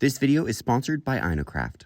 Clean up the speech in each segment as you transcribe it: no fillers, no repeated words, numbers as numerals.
This video is sponsored by InoKraft.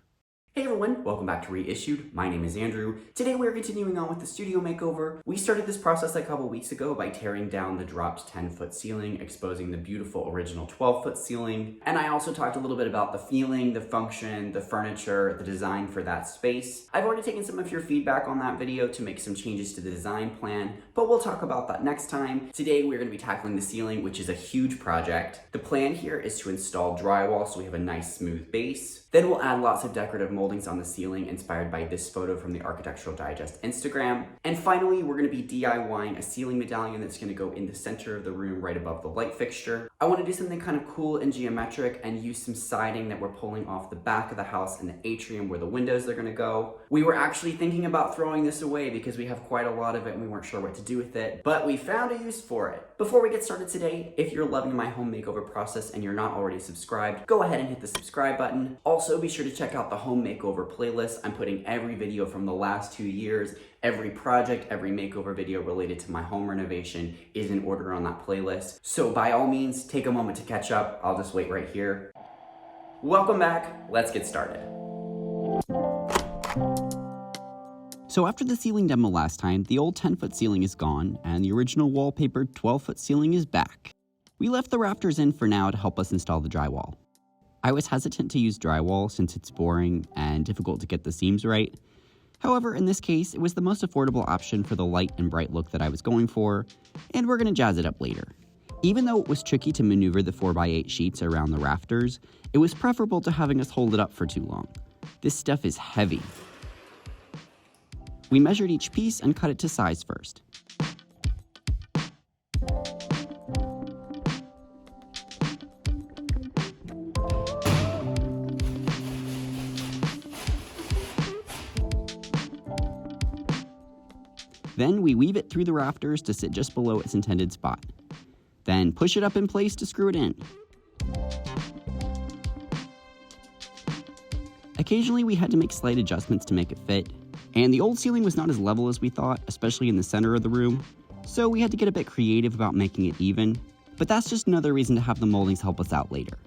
Hey everyone, welcome back to Reissued. My name is Andrew. Today we're continuing on with the studio makeover. We started this process a couple weeks ago by tearing down the dropped 10-foot ceiling, exposing the beautiful original 12-foot ceiling. And I also talked a little bit about the feeling, the function, the furniture, the design for that space. I've already taken some of your feedback on that video to make some changes to the design plan, but we'll talk about that next time. Today we're going to be tackling the ceiling, which is a huge project. The plan here is to install drywall so we have a nice smooth base. Then we'll add lots of decorative moldings on the ceiling inspired by this photo from the Architectural Digest Instagram. And finally, we're going to be DIYing a ceiling medallion that's going to go in the center of the room right above the light fixture. I want to do something kind of cool and geometric and use some siding that we're pulling off the back of the house in the atrium where the windows are going to go. We were actually thinking about throwing this away because we have quite a lot of it and we weren't sure what to do with it, but we found a use for it. Before we get started today, if you're loving my home makeover process and you're not already subscribed, go ahead and hit the subscribe button. Also, be sure to check out the home makeover playlist. I'm putting every video from the last 2 years, every project, every makeover video related to my home renovation is in order on that playlist. So by all means, take a moment to catch up. I'll just wait right here. Welcome back. Let's get started. So after the ceiling demo last time, the old 10-foot ceiling is gone, and the original wallpapered 12-foot ceiling is back. We left the rafters in for now to help us install the drywall. I was hesitant to use drywall since it's boring and difficult to get the seams right. However, in this case, it was the most affordable option for the light and bright look that I was going for, and we're going to jazz it up later. Even though it was tricky to maneuver the 4x8 sheets around the rafters, it was preferable to having us hold it up for too long. This stuff is heavy. We measured each piece and cut it to size first. Then we weave it through the rafters to sit just below its intended spot. Then push it up in place to screw it in. Occasionally we had to make slight adjustments to make it fit, and the old ceiling was not as level as we thought, especially in the center of the room, so we had to get a bit creative about making it even, but that's just another reason to have the moldings help us out later.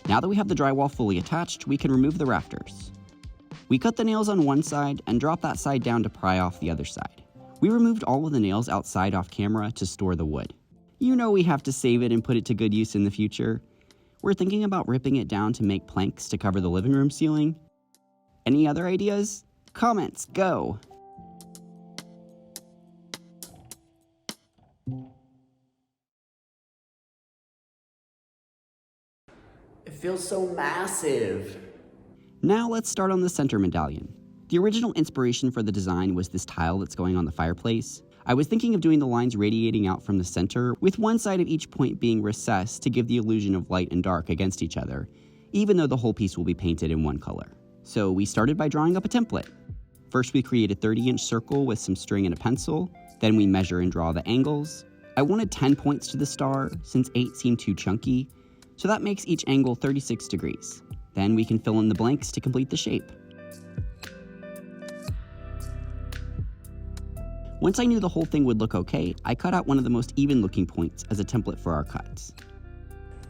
Now that we have the drywall fully attached, we can remove the rafters. We cut the nails on one side and drop that side down to pry off the other side. We removed all of the nails outside off camera to store the wood. You know we have to save it and put it to good use in the future. We're thinking about ripping it down to make planks to cover the living room ceiling. Any other ideas? Comments, go! It feels so massive. Now let's start on the center medallion. The original inspiration for the design was this tile that's going on the fireplace. I was thinking of doing the lines radiating out from the center, with one side of each point being recessed to give the illusion of light and dark against each other, even though the whole piece will be painted in one color. So we started by drawing up a template. First we create a 30-inch circle with some string and a pencil, then we measure and draw the angles. I wanted 10 points to the star, since 8 seemed too chunky, so that makes each angle 36 degrees. Then we can fill in the blanks to complete the shape. Once I knew the whole thing would look okay, I cut out one of the most even looking points as a template for our cuts.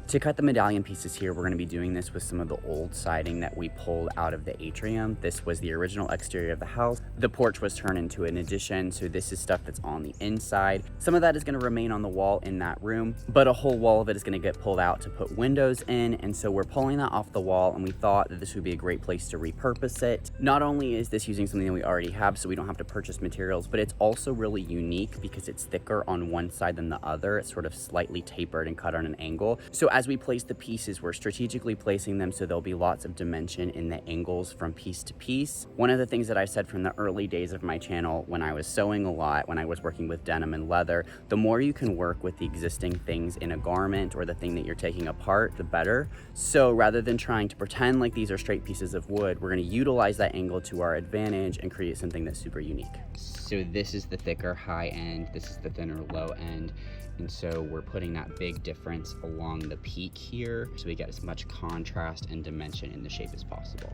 To cut the medallion pieces here, we're gonna be doing this with some of the old siding that we pulled out of the atrium. This was the original exterior of the house. The porch was turned into an addition, so this is stuff that's on the inside. Some of that is gonna remain on the wall in that room, but a whole wall of it is gonna get pulled out to put windows in, and so we're pulling that off the wall, and we thought that this would be a great place to repurpose it. Not only is this using something that we already have, so we don't have to purchase materials, but it's also really unique because it's thicker on one side than the other. It's sort of slightly tapered and cut on an angle. So as we place the pieces, we're strategically placing them so there'll be lots of dimension in the angles from piece to piece. One of the things that I said from the early days of my channel when I was sewing a lot, when I was working with denim and leather, the more you can work with the existing things in a garment or the thing that you're taking apart, the better. So rather than trying to pretend like these are straight pieces of wood, we're going to utilize that angle to our advantage and create something that's super unique. So this is the thicker high end, this is the thinner low end. And so we're putting that big difference along the peak here so we get as much contrast and dimension in the shape as possible.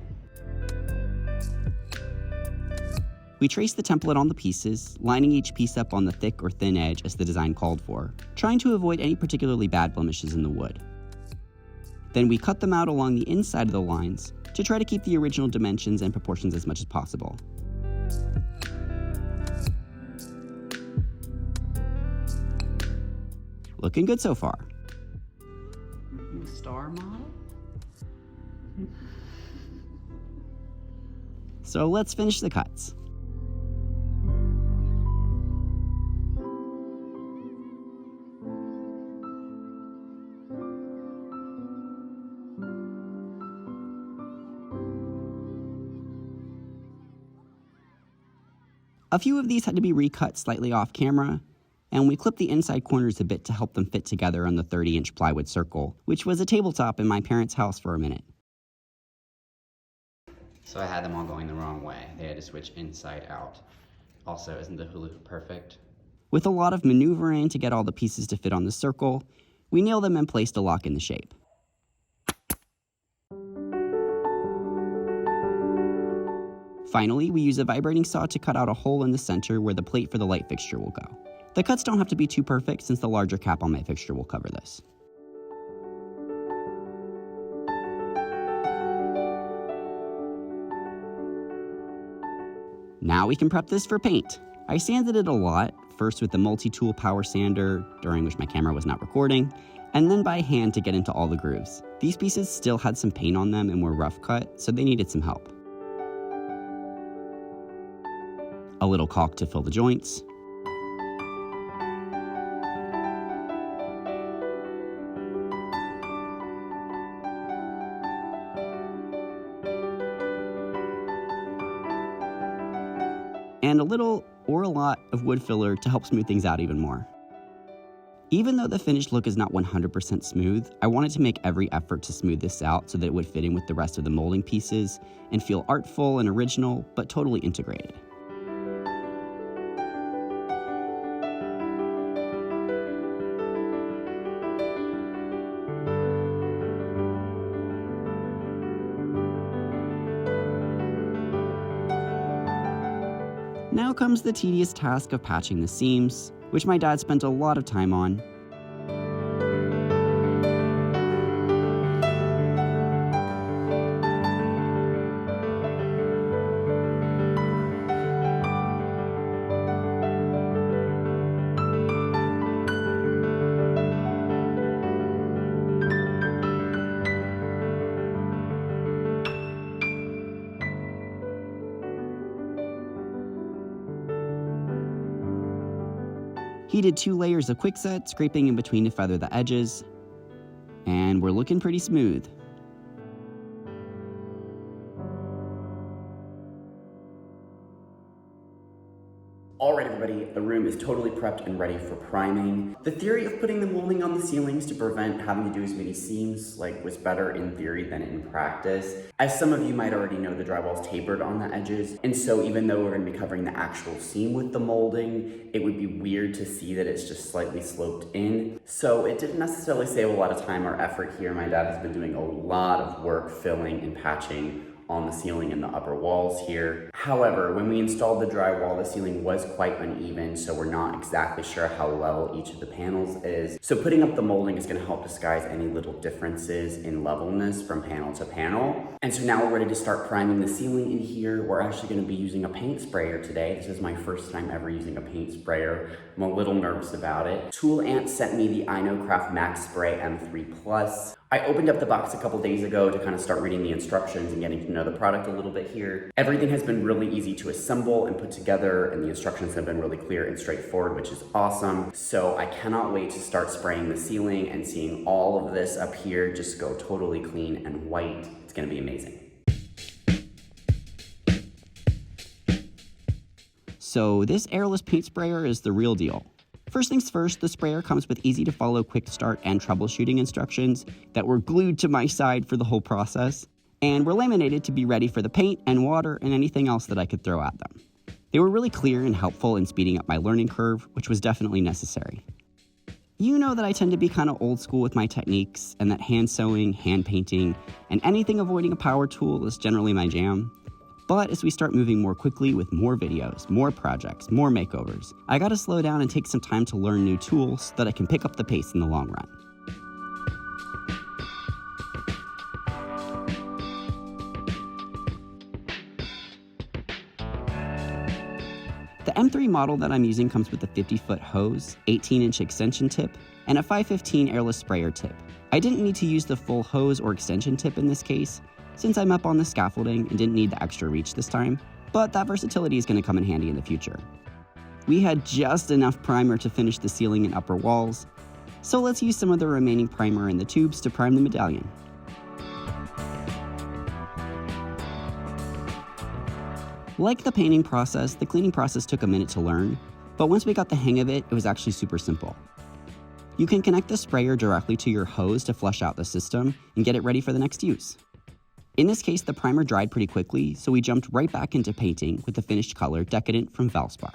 We traced the template on the pieces, lining each piece up on the thick or thin edge as the design called for, trying to avoid any particularly bad blemishes in the wood. Then we cut them out along the inside of the lines to try to keep the original dimensions and proportions as much as possible. Looking good so far. Star model? So let's finish the cuts. A few of these had to be recut slightly off camera, and we clipped the inside corners a bit to help them fit together on the 30-inch plywood circle, which was a tabletop in my parents' house for a minute. So I had them all going the wrong way. They had to switch inside out. Also, isn't the hula hoop perfect? With a lot of maneuvering to get all the pieces to fit on the circle, we nailed them and placed a lock in the shape. Finally, we use a vibrating saw to cut out a hole in the center where the plate for the light fixture will go. The cuts don't have to be too perfect since the larger cap on my fixture will cover this. Now we can prep this for paint. I sanded it a lot, first with the multi-tool power sander, during which my camera was not recording, and then by hand to get into all the grooves. These pieces still had some paint on them and were rough cut, so they needed some help. A little caulk to fill the joints, and a little or a lot of wood filler to help smooth things out even more. Even though the finished look is not 100% smooth, I wanted to make every effort to smooth this out so that it would fit in with the rest of the molding pieces and feel artful and original, but totally integrated. Now comes the tedious task of patching the seams, which my dad spent a lot of time on. He did 2 layers of quickset, scraping in between to feather the edges, and we're looking pretty smooth. Alright everybody, the room is totally prepped and ready for priming. The theory of putting the molding on the ceilings to prevent having to do as many seams was better in theory than in practice. As some of you might already know, the drywall is tapered on the edges, and so even though we're going to be covering the actual seam with the molding, it would be weird to see that it's just slightly sloped in. So it didn't necessarily save a lot of time or effort here. My dad has been doing a lot of work filling and patching on the ceiling and the upper walls here. However, when we installed the drywall, the ceiling was quite uneven, so we're not exactly sure how level each of the panels is. So putting up the molding is going to help disguise any little differences in levelness from panel to panel. And so now we're ready to start priming the ceiling in here. We're actually going to be using a paint sprayer today. This is my first time ever using a paint sprayer. I'm a little nervous about it. Tool Ant sent me the InoKraft MaXpray M3+. I opened up the box a couple days ago to kind of start reading the instructions and getting to know the product a little bit here. Everything has been really easy to assemble and put together, and the instructions have been really clear and straightforward, which is awesome. So I cannot wait to start spraying the ceiling and seeing all of this up here just go totally clean and white. It's gonna be amazing. So this airless paint sprayer is the real deal. First things first, the sprayer comes with easy to follow quick start and troubleshooting instructions that were glued to my side for the whole process, and were laminated to be ready for the paint and water and anything else that I could throw at them. They were really clear and helpful in speeding up my learning curve, which was definitely necessary. You know that I tend to be kind of old school with my techniques, and that hand sewing, hand painting, and anything avoiding a power tool is generally my jam. But as we start moving more quickly with more videos, more projects, more makeovers, I gotta slow down and take some time to learn new tools so that I can pick up the pace in the long run. The M3 model that I'm using comes with a 50-foot hose, 18-inch extension tip, and a 515 airless sprayer tip. I didn't need to use the full hose or extension tip in this case, since I'm up on the scaffolding and didn't need the extra reach this time, but that versatility is going to come in handy in the future. We had just enough primer to finish the ceiling and upper walls, so let's use some of the remaining primer in the tubes to prime the medallion. Like the painting process, the cleaning process took a minute to learn, but once we got the hang of it, it was actually super simple. You can connect the sprayer directly to your hose to flush out the system and get it ready for the next use. In this case, the primer dried pretty quickly, so we jumped right back into painting with the finished color Decadent from Valspar.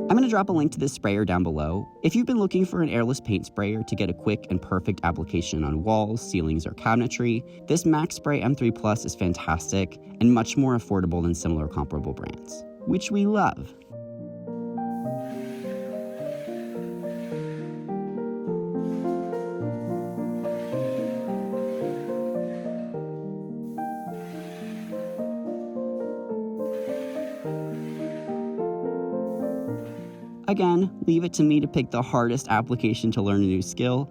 I'm going to drop a link to this sprayer down below. If you've been looking for an airless paint sprayer to get a quick and perfect application on walls, ceilings, or cabinetry, this MaXpray M3+ is fantastic and much more affordable than similar comparable brands, which we love. Again, leave it to me to pick the hardest application to learn a new skill,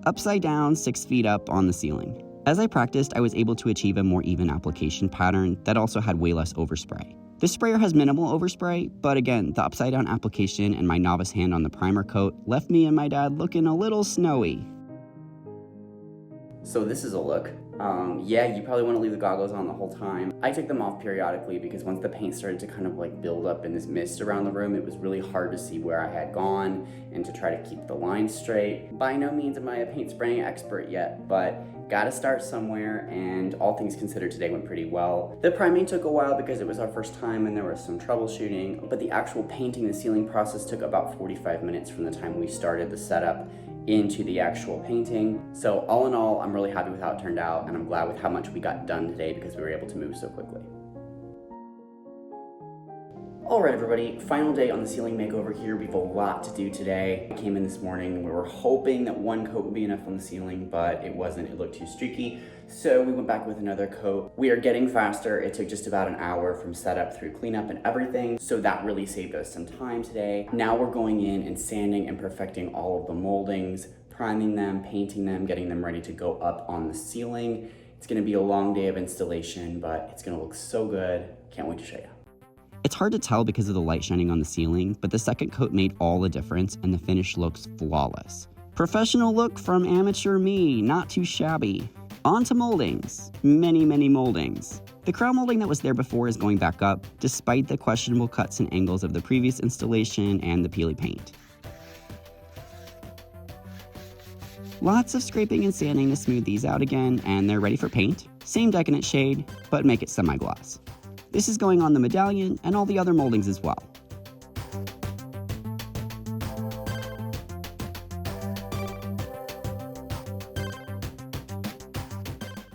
upside down 6 feet up on the ceiling. As I practiced, I was able to achieve a more even application pattern that also had way less overspray. This sprayer has minimal overspray, but again, the upside down application and my novice hand on the primer coat left me and my dad looking a little snowy. So this is a look. Yeah, you probably want to leave the goggles on the whole time. I take them off periodically because once the paint started to kind of like build up in this mist around the room, it was really hard to see where I had gone and to try to keep the lines straight. By no means am I a paint spraying expert yet, but gotta start somewhere, and all things considered today went pretty well. The priming took a while because it was our first time and there was some troubleshooting, but the actual painting the ceiling process took about 45 minutes from the time we started the setup into the actual painting. So all in all, I'm really happy with how it turned out, and I'm glad with how much we got done today because we were able to move so quickly. Alright everybody, final day on the ceiling makeover here. We have a lot to do today. I came in this morning, we were hoping that one coat would be enough on the ceiling, but it wasn't, it looked too streaky. So we went back with another coat. We are getting faster. It took just about an hour from setup through cleanup and everything, so that really saved us some time today. Now we're going in and sanding and perfecting all of the moldings, priming them, painting them, getting them ready to go up on the ceiling. It's gonna be a long day of installation, but it's gonna look so good. Can't wait to show you. It's hard to tell because of the light shining on the ceiling, but the second coat made all the difference and the finish looks flawless. Professional look from amateur me, not too shabby. On to moldings. Many, many moldings. The crown molding that was there before is going back up, despite the questionable cuts and angles of the previous installation and the peely paint. Lots of scraping and sanding to smooth these out again, and they're ready for paint. Same Decadent shade, but make it semi-gloss. This is going on the medallion and all the other moldings as well.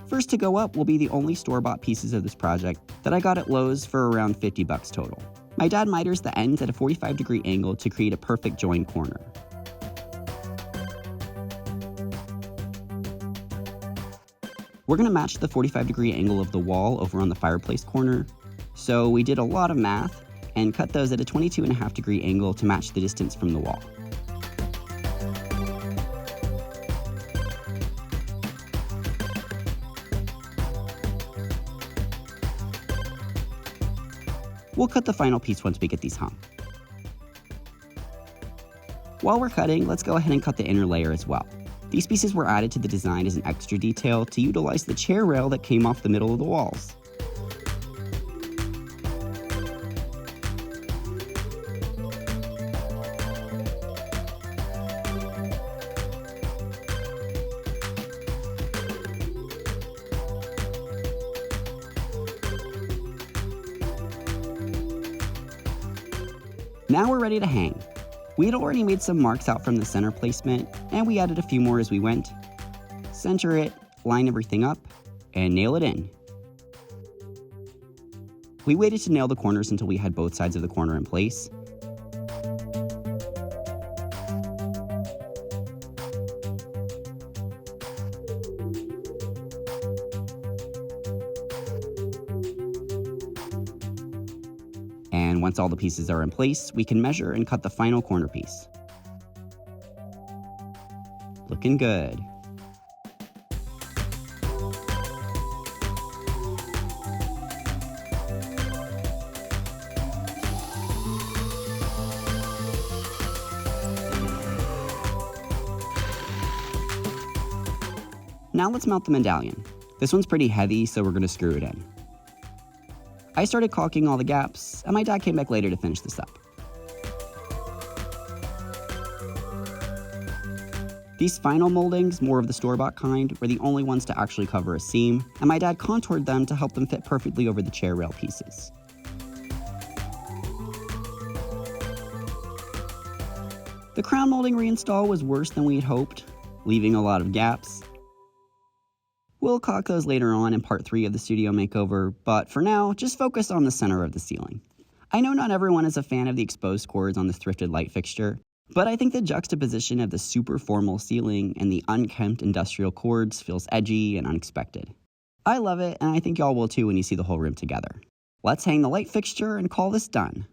First to go up will be the only store-bought pieces of this project that I got at Lowe's for around 50 bucks total. My dad miters the ends at a 45-degree angle to create a perfect join corner. We're going to match the 45-degree angle of the wall over on the fireplace corner, so we did a lot of math and cut those at a 22.5-degree angle to match the distance from the wall. We'll cut the final piece once we get these hung. While we're cutting, let's go ahead and cut the inner layer as well. These pieces were added to the design as an extra detail to utilize the chair rail that came off the middle of the walls. Now we're ready to hang. We had already made some marks out from the center placement, and we added a few more as we went. Center it, line everything up, and nail it in. We waited to nail the corners until we had both sides of the corner in place. And once all the pieces are in place, we can measure and cut the final corner piece. Looking good. Now let's mount the medallion. This one's pretty heavy, so we're going to screw it in. I started caulking all the gaps, and my dad came back later to finish this up. These final moldings, more of the store-bought kind, were the only ones to actually cover a seam, and my dad contoured them to help them fit perfectly over the chair rail pieces. The crown molding reinstall was worse than we had hoped, leaving a lot of gaps. We'll caulk those later on in part 3 of the studio makeover, but for now, just focus on the center of the ceiling. I know not everyone is a fan of the exposed cords on the thrifted light fixture, but I think the juxtaposition of the super formal ceiling and the unkempt industrial cords feels edgy and unexpected. I love it, and I think y'all will too when you see the whole room together. Let's hang the light fixture and call this done.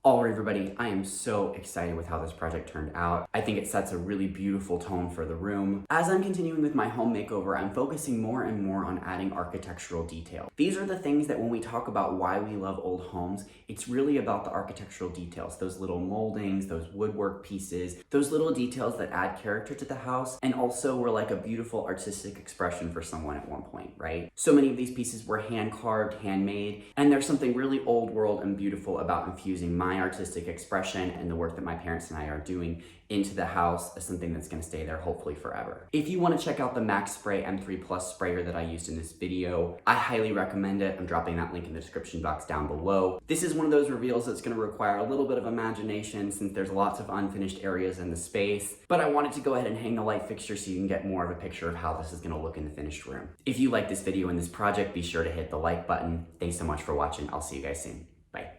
Alright everybody, I am so excited with how this project turned out. I think it sets a really beautiful tone for the room. As I'm continuing with my home makeover, I'm focusing more and more on adding architectural detail. These are the things that when we talk about why we love old homes, it's really about the architectural details, those little moldings, those woodwork pieces, those little details that add character to the house and also were like a beautiful artistic expression for someone at one point, right? So many of these pieces were hand carved, handmade, and there's something really old world and beautiful about infusing my artistic expression and the work that my parents and I are doing into the house as something that's going to stay there hopefully forever. If you want to check out the MaXpray M3 Plus sprayer that I used in this video, I highly recommend it. I'm dropping that link in the description box down below. This is one of those reveals that's going to require a little bit of imagination since there's lots of unfinished areas in the space, but I wanted to go ahead and hang the light fixture so you can get more of a picture of how this is going to look in the finished room. If you like this video and this project, be sure to hit the like button. Thanks so much for watching. I'll see you guys soon. Bye.